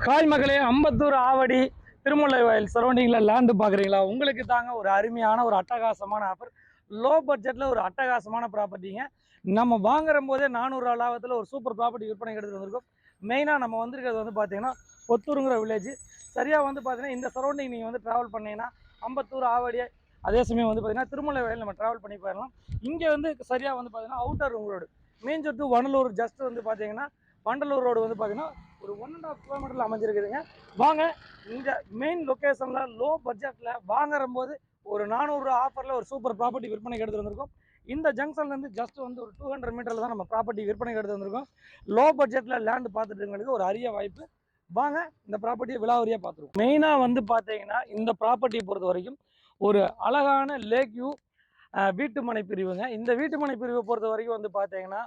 காய் மகளே, அம்பத்தூர், ஆவடி, திருமுல்லை வயல் சரௌண்டிங்கில் லேண்டு பார்க்குறீங்களா? உங்களுக்கு தாங்க ஒரு அருமையான ஒரு அட்டகாசமான ஆஃபர். லோ பட்ஜெட்டில் ஒரு அட்டகாசமான ப்ராப்பர்ட்டிங்க. நம்ம வாங்குற போதே 400 லாபத்தில் ஒரு சூப்பர் ப்ராப்பர்ட்டி விற்பனை எடுத்துகிட்டு வந்திருக்கோம். மெயினாக நம்ம வந்திருக்கிறது வந்து பார்த்தீங்கன்னா கொத்தூருங்கிற வில்லேஜ். சரியாக வந்து பார்த்தீங்கன்னா இந்த சரௌண்டிங் நீங்கள் வந்து ட்ராவல் பண்ணிங்கன்னா அம்பத்தூர், ஆவடி, அதே சமயம் வந்து பார்த்தீங்கன்னா திருமுல்லை வயல் நம்ம ட்ராவல் பண்ணி போயிடலாம். இங்கே வந்து சரியாக வந்து பார்த்தீங்கன்னா outer road Minjur to Vandalur just வந்து பார்த்தீங்கன்னா வண்டலூர் ரோடு வந்து பார்த்தீங்கன்னா ஒரு 1.5 கிலோமீட்டரில் அமைஞ்சிருக்குதுங்க. வாங்க இந்த மெயின் லொக்கேஷனில் லோ பட்ஜெட்டில் வாங்குற போது ஒரு 400 ஆஃபரில் ஒரு சூப்பர் ப்ராப்பர்ட்டி விற்பனைக்கு எடுத்து வந்திருக்கோம். இந்த ஜங்ஷன்லேருந்து ஜஸ்ட் வந்து ஒரு 200 மீட்டரில் தான் நம்ம ப்ராப்பர்ட்டி விற்பனைக்கு எடுத்து வந்திருக்கோம். லோ பட்ஜெட்டில் லேண்டு பார்த்துட்டுங்களுக்கு ஒரு அரிய வாய்ப்பு. வாங்க இந்த ப்ராப்பர்ட்டியை விலாவரியாக பார்த்துருவோம். மெயினாக வந்து பார்த்தீங்கன்னா இந்த ப்ராப்பர்ட்டியை பொறுத்த வரைக்கும் ஒரு அழகான லேக் வியூ வீட்டுமனை பிரிவுங்க. இந்த வீட்டுமனை பிரிவை பொறுத்த வரைக்கும் வந்து பார்த்தீங்கன்னா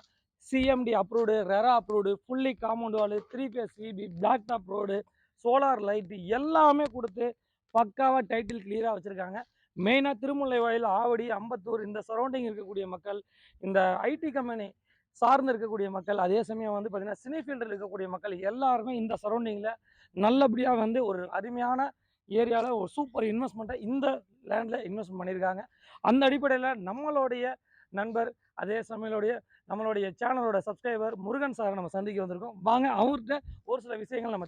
CMDA approved, RERA approved, fully compound wall, 3 phase சிபி, black top road, solar light எல்லாமே கொடுத்து பக்காவாக டைட்டில் கிளியராக வச்சுருக்காங்க. மெயினாக திருமுல்லை வயல், ஆவடி, அம்பத்தூர் இந்த சரௌண்டிங் இருக்கக்கூடிய மக்கள், இந்த ஐடி கம்பெனி சார்ந்து இருக்கக்கூடிய மக்கள், அதே சமயம் வந்து பார்த்திங்கன்னா சினி ஃபீல்டில் இருக்கக்கூடிய மக்கள் எல்லாருமே இந்த சரௌண்டிங்கில் நல்லபடியாக வந்து ஒரு அருமையான ஏரியாவில் ஒரு சூப்பர் இன்வெஸ்ட்மெண்ட்டை இந்த லேண்டில் இன்வெஸ்ட்மெண்ட் பண்ணியிருக்காங்க. அந்த அடிப்படையில் நம்மளுடைய நண்பர், அதே சமையலுடைய நம்மளுடைய சேனலோட சப்ஸ்கிரைபர் முருகன் சாரை நம்ம சந்திக்க வந்திருக்கோம். வாங்க அவர்கிட்ட ஒரு சில விஷயங்கள் நம்ம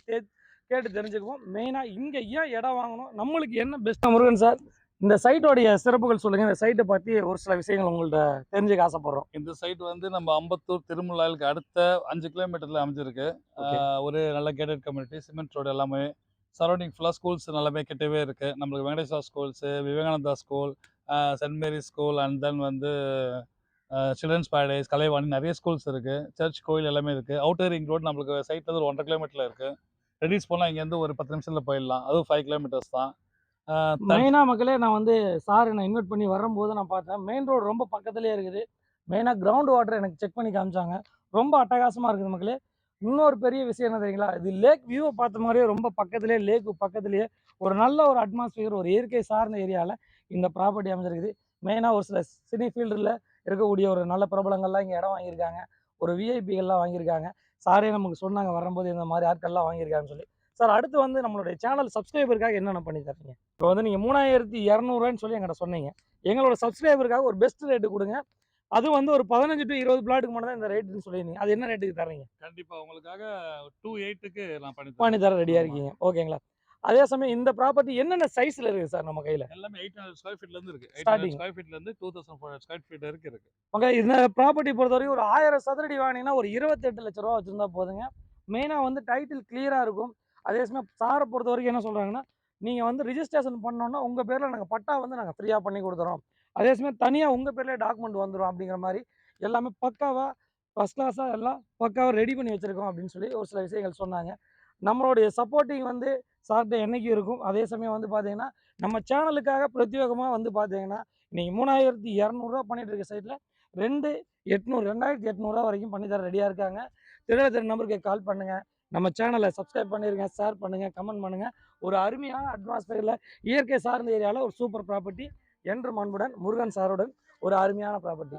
கேட்டு தெரிஞ்சுக்குவோம். மெயினாக இங்கே ஏன் இடம் வாங்கணும், நம்மளுக்கு என்ன பெஸ்ட்டாக. முருகன் சார், இந்த சைட்டோடைய சிறப்புகள் சொல்லுங்கள். இந்த சைட்டை பற்றி ஒரு சில விஷயங்கள் உங்கள்கிட்ட தெரிஞ்சுக்க ஆசைப்படுறோம். இந்த சைட் வந்து நம்ம அம்பத்தூர் திருமுல்லாலுக்கு அடுத்த 5 கிலோமீட்டரில் அமைஞ்சிருக்கு. ஒரு நல்ல கேட்டட் கம்யூனிட்டி, சிமெண்ட் ரோடு எல்லாமே, சரௌண்டிங் ஃபுல்லாக ஸ்கூல்ஸ் எல்லாமே கிட்டவே இருக்குது. நம்மளுக்கு Venkateswara schools, Vivekananda school, Saint Mary school, and then வந்து சில்ட்ரன்ஸ் பேரடைஸ், கலைவாணி, நிறைய ஸ்கூல்ஸ் இருக்குது. சர்ச், கோயில் எல்லாமே இருக்குது. அவுட்டர் ரிங் ரோடு நம்மளுக்கு சைட் வந்து ஒரு 1.5 கிலோமீட்டரில் இருக்குது. ரெடிஸ் போனால் இங்கேருந்து ஒரு 10 நிமிஷத்தில் போயிடலாம். அதுவும் 5 கிலோமீட்டர்ஸ் தான். மெயினாக மக்களே, நான் வந்து சார் என்னை இன்வைட் பண்ணி வரும்போது நான் பார்த்தேன் மெயின் ரோடு ரொம்ப பக்கத்துலேயே இருக்குது. மெயினாக கிரவுண்ட் வாட்டர் எனக்கு செக் பண்ணி காமிச்சாங்க. ரொம்ப அட்டகாசமாக இருக்குது மக்களே. இன்னொரு பெரிய விஷயம் என்ன தெரியுங்களா, இது லேக் வியூவை பார்த்த மாதிரியே ரொம்ப பக்கத்துலேயே, லேக்கு பக்கத்துலேயே ஒரு நல்ல ஒரு அட்மாஸ்பியர், ஒரு இயற்கை சார்ந்த ஏரியாவில் இந்த ப்ராப்பர்ட்டி அமைஞ்சிருக்குது. மெயினாக ஒரு சில சினி ஃபீல்டில் இருக்கக்கூடிய ஒரு நல்ல பிரபலங்கள்லாம் இங்கே இடம் வாங்கியிருக்காங்க. ஒரு விஐபிகள்லாம் வாங்கியிருக்காங்க. சாரே நமக்கு சொன்னாங்க வரும்போது இந்த மாதிரி ஆட்கள்லாம் வாங்கியிருக்காங்கன்னு சொல்லி. சார், அடுத்து வந்து நம்மளுடைய சேனல் சப்ஸ்கிரைபருக்காக என்னென்ன பண்ணி தரீங்க? இப்போ வந்து நீங்கள் 3200 சொல்லி என்கிட்ட சொன்னீங்க. எங்களோட சப்ஸ்கிரைபருக்காக ஒரு பெஸ்ட் ரேட்டு கொடுங்க. அது வந்து ஒரு 15 to 20 பிளாட்டுக்கு மட்டும் தான் இந்த ரேட்டுன்னு சொல்லியிருந்தீங்க. அது என்ன ரேட்டுக்கு தர்றீங்க? கண்டிப்பாக உங்களுக்காக 2.8க்கு நான் பண்ணி தர ரெடியாக இருக்கீங்க. ஓகேங்களா? அதே சமயம் இந்த ப்ராப்பர்ட்டி என்னென்ன சைஸில் இருக்குது சார் நம்ம கையில்? எல்லாமே 800 ஸ்கொயர் ஃபீட்லேருந்து இருக்குது. 800 ஸ்டார்டிங் ஸ்கொயர் ஃபீட்லேருந்து 2400 ஸ்கொயர் ஃபீட் வரைக்கும் இருக்குது. ஓகே. இந்த ப்ராப்பர்ட்டி பொறுத்தவரைக்கும் ஒரு 1000 சதுரடி வாங்கினீங்கன்னா ஒரு 28 லட்ச ரூபா வச்சுருந்தா போதுங்க. மெயினாக வந்து டைட்டில் கிளியராக இருக்கும். அதே சமயம் சாரை பொறுத்த வரைக்கும் என்ன சொல்கிறாங்கன்னா, நீங்கள் வந்து ரிஜிஸ்ட்ரேஷன் பண்ணோன்னா உங்கள் பேரில் நாங்கள் பட்டா வந்து நாங்கள் ஃப்ரீயாக பண்ணி கொடுத்துறோம். அதே சமயம் தனியாக உங்கள் பேர்லேயே டாக்குமெண்ட் வந்துடும் அப்படிங்கிற மாதிரி எல்லாமே பக்காவாக ஃபஸ்ட் கிளாஸாக எல்லாம் பக்காவாக ரெடி பண்ணி வச்சுருக்கோம் அப்படின்னு சொல்லி ஒரு சில விஷயங்கள் சொன்னாங்க. நம்மளுடைய சப்போர்ட்டிங் வந்து சார்கிட்ட என்றைக்கும் இருக்கும். அதே சமயம் வந்து பார்த்தீங்கன்னா நம்ம சேனலுக்காக பிரத்யேகமாக வந்து பார்த்தீங்கன்னா இன்றைக்கி 3200 பண்ணிகிட்டு இருக்க சைட்டில் 2800 வரைக்கும் பண்ணி தர ரெடியாக இருக்காங்க. திரு நம்பருக்கு கால் பண்ணுங்கள். நம்ம சேனலை சப்ஸ்கிரைப் பண்ணிடுங்க, ஷேர் பண்ணுங்கள், கமெண்ட் பண்ணுங்கள். ஒரு அருமையான அட்மாஸ்பியரில் இயற்கை சார்ந்த ஏரியாவில் ஒரு சூப்பர் ப்ராப்பர்ட்டி. என்று அன்புடன் முருகன் சாருடன் ஒரு அருமையான ப்ராப்பர்ட்டி.